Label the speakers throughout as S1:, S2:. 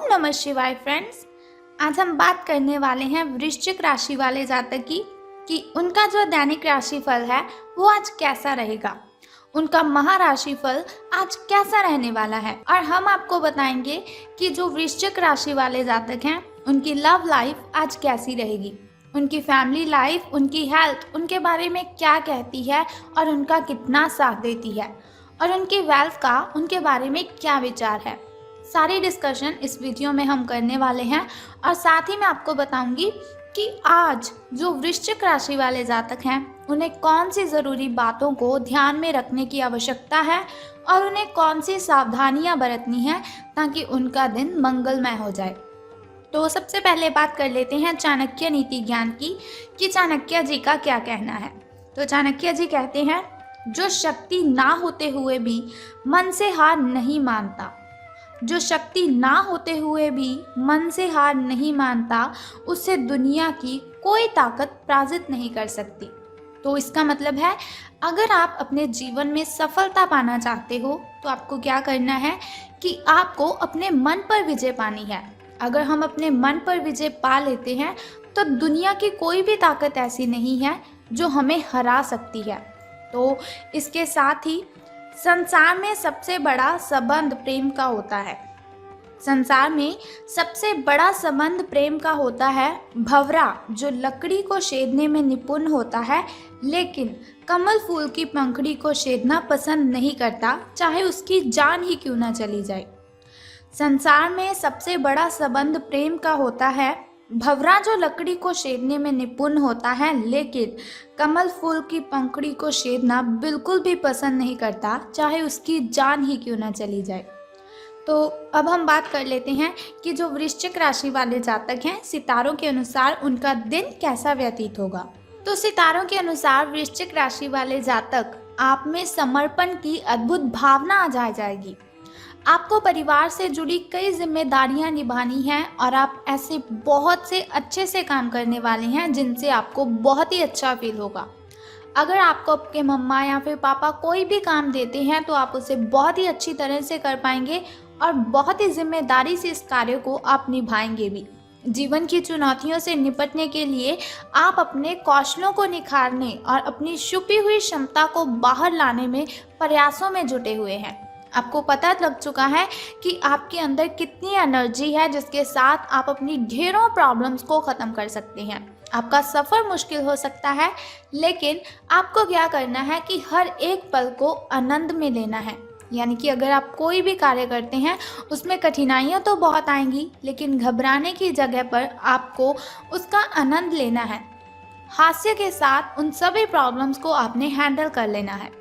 S1: नमः शिवाय फ्रेंड्स। आज हम बात करने वाले हैं वृश्चिक राशि वाले जातक की कि उनका जो दैनिक राशिफल है वो आज कैसा रहेगा, उनका महाराशिफल आज कैसा रहने वाला है। और हम आपको बताएंगे कि जो वृश्चिक राशि वाले जातक हैं उनकी लव लाइफ आज कैसी रहेगी, उनकी फैमिली लाइफ, उनकी हेल्थ उनके बारे में क्या कहती है और उनका कितना साथ देती है, और उनकी वेल्थ का उनके बारे में क्या विचार है। सारी डिस्कशन इस वीडियो में हम करने वाले हैं और साथ ही मैं आपको बताऊंगी कि आज जो वृश्चिक राशि वाले जातक हैं उन्हें कौन सी ज़रूरी बातों को ध्यान में रखने की आवश्यकता है और उन्हें कौन सी सावधानियां बरतनी है ताकि उनका दिन मंगलमय हो जाए। तो सबसे पहले बात कर लेते हैं चाणक्य नीति ज्ञान की कि चाणक्य जी का क्या कहना है। तो चाणक्य जी कहते हैं, जो शक्ति ना होते हुए भी मन से हार नहीं मानता, जो शक्ति ना होते हुए भी मन से हार नहीं मानता, उससे दुनिया की कोई ताकत पराजित नहीं कर सकती। तो इसका मतलब है, अगर आप अपने जीवन में सफलता पाना चाहते हो तो आपको क्या करना है कि आपको अपने मन पर विजय पानी है। अगर हम अपने मन पर विजय पा लेते हैं तो दुनिया की कोई भी ताकत ऐसी नहीं है जो हमें हरा सकती है। तो इसके साथ ही संसार में सबसे बड़ा संबंध प्रेम का होता है। संसार में सबसे बड़ा संबंध प्रेम का होता है। भंवरा जो लकड़ी को छेदने में निपुण होता है लेकिन कमल फूल की पंखुड़ी को छेदना पसंद नहीं करता, चाहे उसकी जान ही क्यों ना चली जाए। संसार में सबसे बड़ा संबंध प्रेम का होता है। भंवरा जो लकड़ी को छेदने में निपुण होता है लेकिन कमल फूल की पंखुड़ी को छेदना बिल्कुल भी पसंद नहीं करता, चाहे उसकी जान ही क्यों ना चली जाए। तो अब हम बात कर लेते हैं कि जो वृश्चिक राशि वाले जातक हैं, सितारों के अनुसार उनका दिन कैसा व्यतीत होगा। तो सितारों के अनुसार वृश्चिक राशि वाले जातक, आप में समर्पण की अद्भुत भावना आ जाएगी। आपको परिवार से जुड़ी कई जिम्मेदारियां निभानी हैं और आप ऐसे बहुत से अच्छे से काम करने वाले हैं जिनसे आपको बहुत ही अच्छा फील होगा। अगर आपको आपके मम्मा या फिर पापा कोई भी काम देते हैं तो आप उसे बहुत ही अच्छी तरह से कर पाएंगे और बहुत ही जिम्मेदारी से इस कार्य को आप निभाएंगे भी। जीवन की चुनौतियों से निपटने के लिए आप अपने कौशलों को निखारने और अपनी छुपी हुई क्षमता को बाहर लाने में प्रयासों में जुटे हुए हैं। आपको पता लग चुका है कि आपके अंदर कितनी एनर्जी है जिसके साथ आप अपनी ढेरों प्रॉब्लम्स को ख़त्म कर सकते हैं। आपका सफ़र मुश्किल हो सकता है लेकिन आपको क्या करना है कि हर एक पल को आनंद में लेना है। यानी कि अगर आप कोई भी कार्य करते हैं उसमें कठिनाइयाँ तो बहुत आएंगी लेकिन घबराने की जगह पर आपको उसका आनंद लेना है। हास्य के साथ उन सभी प्रॉब्लम्स को आपने हैंडल कर लेना है।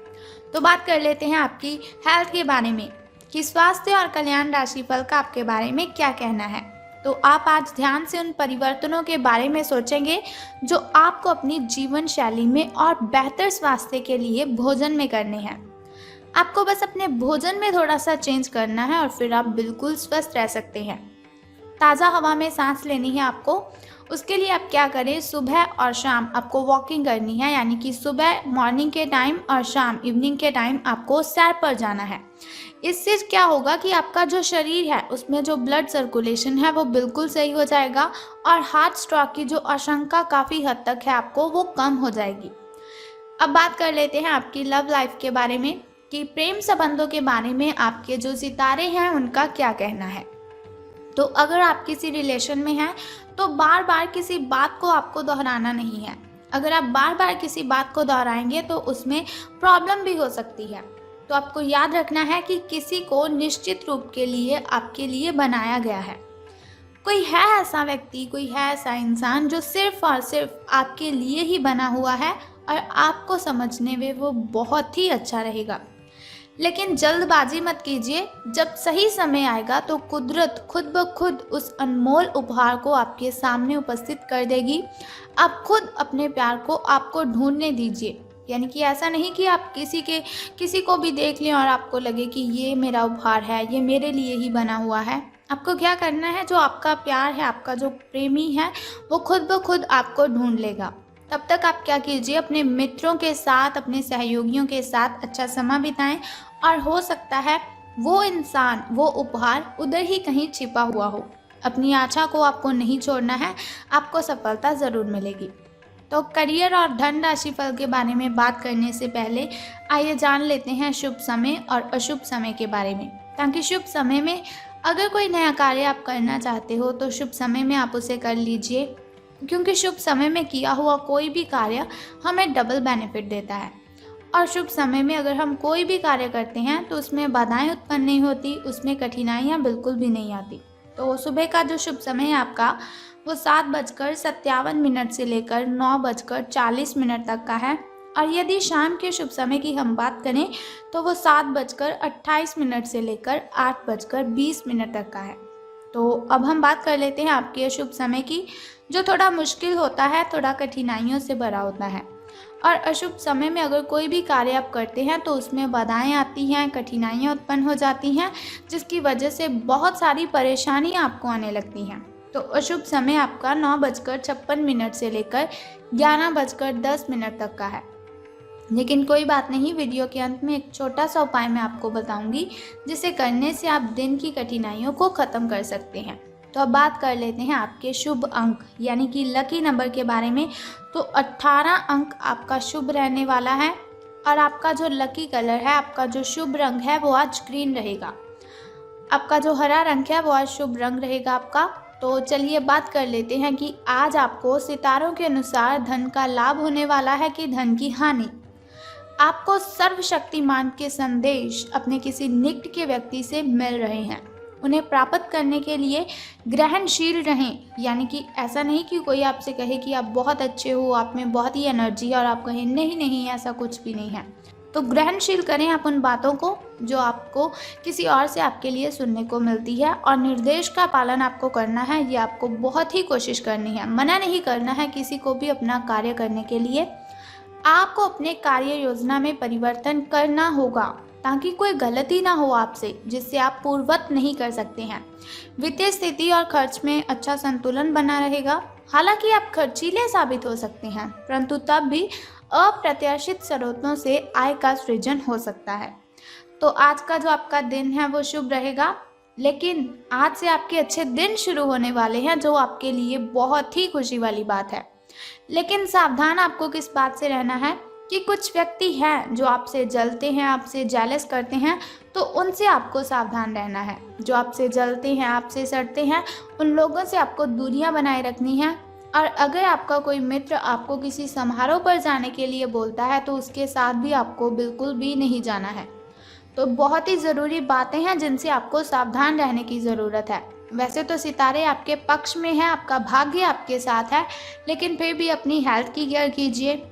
S1: तो बात कर लेते हैं आपकी हेल्थ के बारे में कि स्वास्थ्य और कल्याण राशिफल का आपके बारे में क्या कहना है। तो आप आज ध्यान से उन परिवर्तनों के बारे में सोचेंगे जो आपको अपनी जीवन शैली में और बेहतर स्वास्थ्य के लिए भोजन में करने हैं। आपको बस अपने भोजन में थोड़ा सा चेंज करना है और फिर आप बिल्कुल स्वस्थ रह सकते हैं। ताज़ा हवा में सांस लेनी है आपको। उसके लिए आप क्या करें, सुबह और शाम आपको वॉकिंग करनी है, यानी कि सुबह मॉर्निंग के टाइम और शाम इवनिंग के टाइम आपको सैर पर जाना है। इससे क्या होगा कि आपका जो शरीर है उसमें जो ब्लड सर्कुलेशन है वो बिल्कुल सही हो जाएगा और हार्ट स्ट्रोक की जो आशंका काफ़ी हद तक है आपको वो कम हो जाएगी। अब बात कर लेते हैं आपकी लव लाइफ के बारे में कि प्रेम संबंधों के बारे में आपके जो सितारे हैं उनका क्या कहना है। तो अगर आप किसी रिलेशन में हैं तो बार बार किसी बात को आपको दोहराना नहीं है। अगर आप बार बार किसी बात को दोहराएंगे तो उसमें प्रॉब्लम भी हो सकती है। तो आपको याद रखना है कि किसी को निश्चित रूप के लिए आपके लिए बनाया गया है। कोई है ऐसा व्यक्ति, कोई है ऐसा इंसान जो सिर्फ और सिर्फ आपके लिए ही बना हुआ है और आपको समझने में वो बहुत ही अच्छा रहेगा। लेकिन जल्दबाजी मत कीजिए, जब सही समय आएगा तो कुदरत खुद ब खुद उस अनमोल उपहार को आपके सामने उपस्थित कर देगी। आप खुद अपने प्यार को आपको ढूंढने दीजिए। यानी कि ऐसा नहीं कि आप किसी को भी देख लें और आपको लगे कि ये मेरा उपहार है, ये मेरे लिए ही बना हुआ है। आपको क्या करना है, जो आपका प्यार है, आपका जो प्रेमी है वो खुद ब खुद आपको ढूंढ लेगा। तब तक आप क्या कीजिए, अपने मित्रों के साथ, अपने सहयोगियों के साथ अच्छा समय बिताएं और हो सकता है वो इंसान, वो उपहार उधर ही कहीं छिपा हुआ हो। अपनी आशा को आपको नहीं छोड़ना है, आपको सफलता ज़रूर मिलेगी। तो करियर और धन राशि फल के बारे में बात करने से पहले आइए जान लेते हैं शुभ समय और अशुभ समय के बारे में, ताकि शुभ समय में अगर कोई नया कार्य आप करना चाहते हो तो शुभ समय में आप उसे कर लीजिए, क्योंकि शुभ समय में किया हुआ कोई भी कार्य हमें डबल बेनिफिट देता है। और शुभ समय में अगर हम कोई भी कार्य करते हैं तो उसमें बाधाएं उत्पन्न नहीं होती, उसमें कठिनाइयाँ बिल्कुल भी नहीं आती। तो सुबह का जो शुभ समय है आपका वो 7:57 से लेकर 9:40 तक का है। और यदि शाम के शुभ समय की हम बात करें तो वो 7:28 से लेकर 8:20 तक का है। तो अब हम बात कर लेते हैं आपके अशुभ समय की, जो थोड़ा मुश्किल होता है, थोड़ा कठिनाइयों से भरा होता है। और अशुभ समय में अगर कोई भी कार्य आप करते हैं तो उसमें बाधाएं आती हैं, कठिनाइयाँ उत्पन्न हो जाती हैं, जिसकी वजह से बहुत सारी परेशानियाँ आपको आने लगती हैं। तो अशुभ समय आपका 9:56 से लेकर 11:10 तक का है। लेकिन कोई बात नहीं, वीडियो के अंत में एक छोटा सा उपाय मैं आपको बताऊंगी, जिसे करने से आप दिन की कठिनाइयों को ख़त्म कर सकते हैं। तो अब बात कर लेते हैं आपके शुभ अंक यानी कि लकी नंबर के बारे में। तो 18 अंक आपका शुभ रहने वाला है। और आपका जो लकी कलर है, आपका जो शुभ रंग है वो आज ग्रीन रहेगा। आपका जो हरा रंग है वो आज शुभ रंग रहेगा आपका। तो चलिए बात कर लेते हैं कि आज आपको सितारों के अनुसार धन का लाभ होने वाला है कि धन की हानि। आपको सर्वशक्तिमान के संदेश अपने किसी निकट के व्यक्ति से मिल रहे हैं। उन्हें प्राप्त करने के लिए ग्रहणशील रहें, यानी कि ऐसा नहीं कि कोई आपसे कहे कि आप बहुत अच्छे हो, आप में बहुत ही एनर्जी है और आप कहें नहीं नहीं ऐसा कुछ भी नहीं है। तो ग्रहणशील करें आप उन बातों को जो आपको किसी और से आपके लिए सुनने को मिलती है, और निर्देश का पालन आपको करना है। ये आपको बहुत ही कोशिश करनी है, मना नहीं करना है किसी को भी अपना कार्य करने के लिए। आपको अपने कार्य योजना में परिवर्तन करना होगा ताकि कोई गलती ना हो आपसे, जिससे आप पूर्ववत नहीं कर सकते हैं। वित्तीय स्थिति और खर्च में अच्छा संतुलन बना रहेगा। हालांकि आप खर्चीले साबित हो सकते हैं, परंतु तब भी अप्रत्याशित स्रोतों से आय का सृजन हो सकता है। तो आज का जो आपका दिन है वो शुभ रहेगा, लेकिन आज से आपके अच्छे दिन शुरू होने वाले हैं, जो आपके लिए बहुत ही खुशी वाली बात है। लेकिन सावधान आपको किस बात से रहना है कि कुछ व्यक्ति हैं जो आपसे जलते हैं, आपसे जेलस करते हैं, तो उनसे आपको सावधान रहना है। जो आपसे जलते हैं, आपसे सड़ते हैं, उन लोगों से आपको दूरियां बनाए रखनी है। और अगर आपका कोई मित्र आपको किसी समारोह पर जाने के लिए बोलता है तो उसके साथ भी आपको बिल्कुल भी नहीं जाना है। तो बहुत ही ज़रूरी बातें हैं जिनसे आपको सावधान रहने की ज़रूरत है। वैसे तो सितारे आपके पक्ष में हैं, आपका भाग्य आपके साथ है, लेकिन फिर भी अपनी हेल्थ की केयर कीजिए।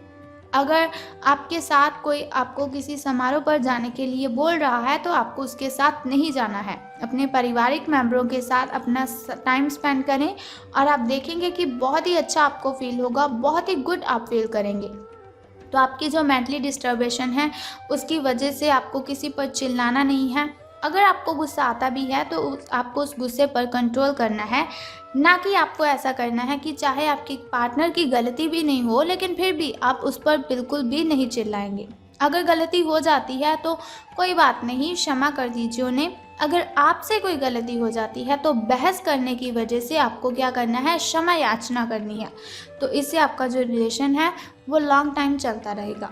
S1: अगर आपके साथ कोई आपको किसी समारोह पर जाने के लिए बोल रहा है तो आपको उसके साथ नहीं जाना है। अपने पारिवारिक मेंबरों के साथ अपना टाइम स्पेंड करें और आप देखेंगे कि बहुत ही अच्छा आपको फील होगा, बहुत ही गुड आप फील करेंगे। तो आपकी जो मेंटली डिस्टर्बेशन है उसकी वजह से आपको किसी पर चिल्लाना नहीं है। अगर आपको गुस्सा आता भी है तो आपको उस गुस्से पर कंट्रोल करना है, ना कि आपको ऐसा करना है कि चाहे आपकी पार्टनर की गलती भी नहीं हो लेकिन फिर भी आप उस पर बिल्कुल भी नहीं चिल्लाएंगे। अगर गलती हो जाती है तो कोई बात नहीं, क्षमा कर दीजिए उन्हें। अगर आपसे कोई गलती हो जाती है तो बहस करने की वजह से आपको क्या करना है, क्षमा याचना करनी है। तो इससे आपका जो रिलेशन है वो लॉन्ग टाइम चलता रहेगा।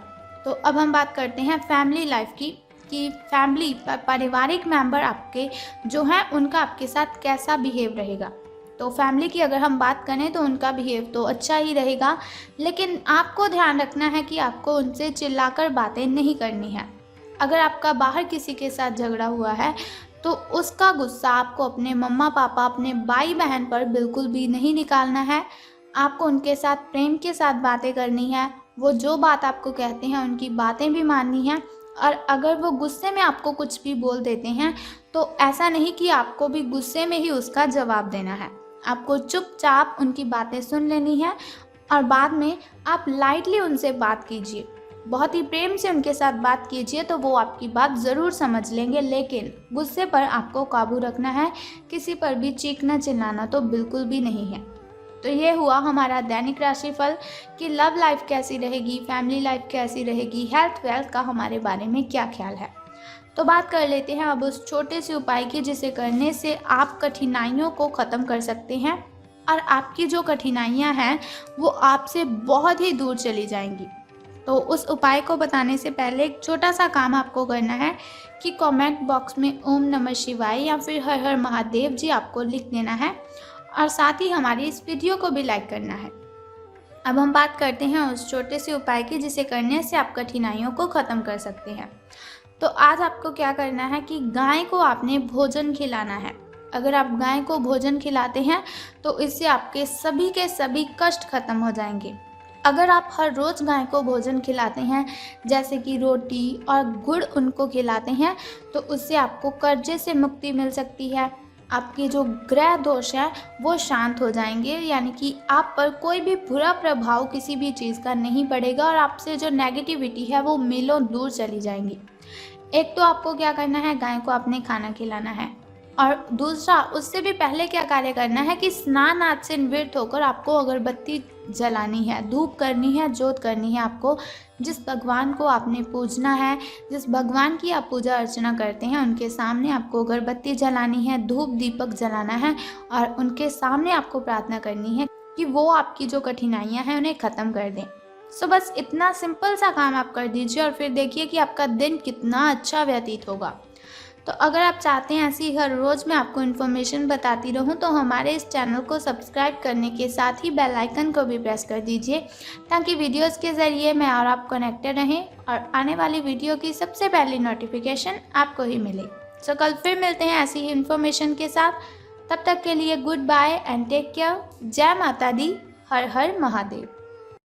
S1: तो अब हम बात करते हैं फैमिली लाइफ की, कि फैमिली पारिवारिक मेंबर आपके जो हैं उनका आपके साथ कैसा बिहेव रहेगा। तो फैमिली की अगर हम बात करें तो उनका बिहेव तो अच्छा ही रहेगा, लेकिन आपको ध्यान रखना है कि आपको उनसे चिल्लाकर बातें नहीं करनी है। अगर आपका बाहर किसी के साथ झगड़ा हुआ है तो उसका गुस्सा आपको अपने मम्मा पापा, अपने भाई बहन पर बिल्कुल भी नहीं निकालना है। आपको उनके साथ प्रेम के साथ बातें करनी है। वो जो बात आपको कहते हैं उनकी बातें भी माननी है। और अगर वो गुस्से में आपको कुछ भी बोल देते हैं तो ऐसा नहीं कि आपको भी गुस्से में ही उसका जवाब देना है। आपको चुपचाप उनकी बातें सुन लेनी है और बाद में आप लाइटली उनसे बात कीजिए, बहुत ही प्रेम से उनके साथ बात कीजिए, तो वो आपकी बात ज़रूर समझ लेंगे। लेकिन गुस्से पर आपको काबू रखना है, किसी पर भी चीखना चिल्लाना तो बिल्कुल भी नहीं है। तो ये हुआ हमारा दैनिक राशिफल कि लव लाइफ कैसी रहेगी, फैमिली लाइफ कैसी रहेगी, हेल्थ वेल्थ का हमारे बारे में क्या ख्याल है। तो बात कर लेते हैं अब उस छोटे से उपाय की जिसे करने से आप कठिनाइयों को ख़त्म कर सकते हैं और आपकी जो कठिनाइयां हैं वो आपसे बहुत ही दूर चली जाएंगी। तो उस उपाय को बताने से पहले एक छोटा सा काम आपको करना है कि कमेंट बॉक्स में ओम नमः शिवाय या फिर हर हर महादेव जी आपको लिख देना है और साथ ही हमारी इस वीडियो को भी लाइक करना है। अब हम बात करते हैं उस छोटे से उपाय की जिसे करने से आप कठिनाइयों को ख़त्म कर सकते हैं। तो आज आपको क्या करना है कि गाय को आपने भोजन खिलाना है। अगर आप गाय को भोजन खिलाते हैं तो इससे आपके सभी के सभी कष्ट खत्म हो जाएंगे। अगर आप हर रोज़ गाय को भोजन खिलाते हैं जैसे कि रोटी और गुड़ उनको खिलाते हैं तो उससे आपको कर्जे से मुक्ति मिल सकती है। आपके जो ग्रह दोष है वो शांत हो जाएंगे, यानी कि आप पर कोई भी बुरा प्रभाव किसी भी चीज़ का नहीं पड़ेगा और आपसे जो नेगेटिविटी है वो मीलों दूर चली जाएंगी। एक तो आपको क्या करना है, गाय को आपने खाना खिलाना है और दूसरा उससे भी पहले क्या कार्य करना है कि स्नान आदि से निवृत्त होकर आपको अगरबत्ती जलानी है, धूप करनी है, जोत करनी है। आपको जिस भगवान को आपने पूजना है, जिस भगवान की आप पूजा अर्चना करते हैं उनके सामने आपको अगरबत्ती जलानी है, धूप दीपक जलाना है और उनके सामने आपको प्रार्थना करनी है कि वो आपकी जो कठिनाइयाँ हैं उन्हें ख़त्म कर दें। सो बस इतना सिंपल सा काम आप कर दीजिए और फिर देखिए कि आपका दिन कितना अच्छा व्यतीत होगा। तो अगर आप चाहते हैं ऐसी हर रोज़ मैं आपको इन्फॉर्मेशन बताती रहूं तो हमारे इस चैनल को सब्सक्राइब करने के साथ ही बेल आइकन को भी प्रेस कर दीजिए ताकि वीडियोस के ज़रिए मैं और आप कनेक्टेड रहें और आने वाली वीडियो की सबसे पहली नोटिफिकेशन आपको ही मिले। सो कल फिर मिलते हैं ऐसी ही इन्फॉर्मेशन के साथ। तब तक के लिए goodbye and take care. जय माता दी, हर हर महादेव।